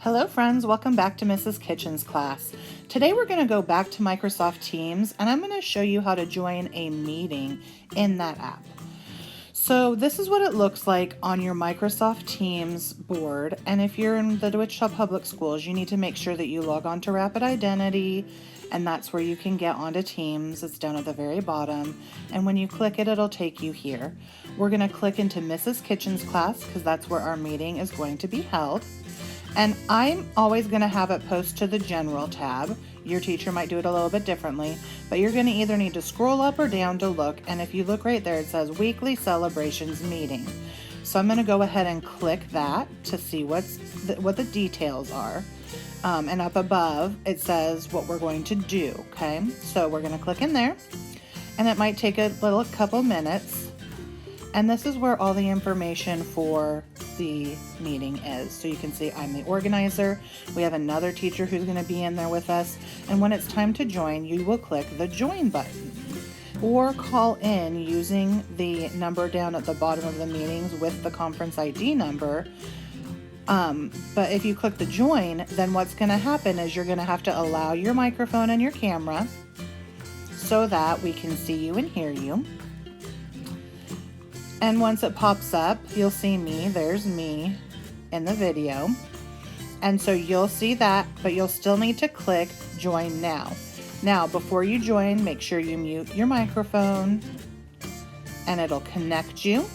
Hello friends, welcome back to Mrs. Kitchen's class. Today we're going to go back to Microsoft Teams and I'm going to show you how to join a meeting in that app. So this is what it looks like on your Microsoft Teams board, and if you're in the Wichita Public Schools, you need to make sure that you log on to Rapid Identity, and that's where you can get onto Teams. It's down at the very bottom, and when you click it, it'll take you here. We're going to click into Mrs. Kitchen's class because that's where our meeting is going to be held. And I'm always going to have it post to the General tab. Your teacher might do it a little bit differently, but you're going to either need to scroll up or down to look, and if you look right there, it says Weekly Celebrations Meeting. So I'm going to go ahead and click that to see what the details are. And up above, it says what we're going to do, okay? So we're going to click in there, and it might take a couple minutes. And this is where all the information for the meeting is. So you can see I'm the organizer. We have another teacher who's going to be in there with us. And when it's time to join, you will click the join button or call in using the number down at the bottom of the meetings with the conference ID number. But if you click the join, then what's going to happen is you're going to have to allow your microphone and your camera so that we can see you and hear you. And once it pops up, you'll see me. There's me in the video. And so you'll see that, but you'll still need to click join now. Now, before you join, make sure you mute your microphone and it'll connect you.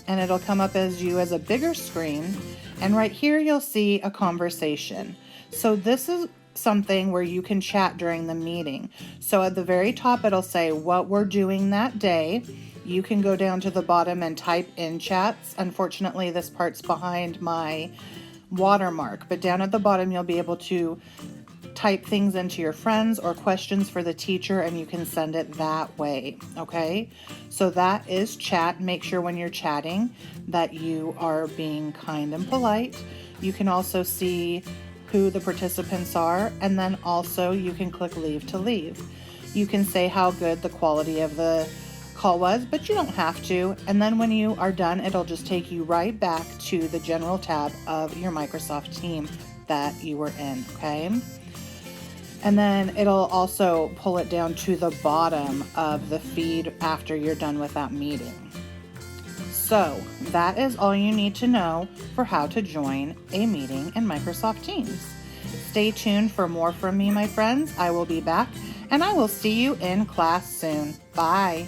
And it'll come up as a bigger screen. And right here, you'll see a conversation. So this is something where you can chat during the meeting. So at the very top, it'll say what we're doing that day. You can go down to the bottom and type in chats. Unfortunately, this part's behind my watermark, but down at the bottom, you'll be able to type things into your friends or questions for the teacher, and you can send it that way, okay? So that is chat. Make sure when you're chatting that you are being kind and polite. You can also see who the participants are, and then also you can click leave to leave. You can say how good the quality of the call was, but you don't have to. And then when you are done, it'll just take you right back to the General tab of your Microsoft team that you were in, okay? And then it'll also pull it down to the bottom of the feed after you're done with that meeting. So that is all you need to know for how to join a meeting in Microsoft Teams. Stay tuned for more from me, my friends. I will be back, and I will see you in class soon. Bye.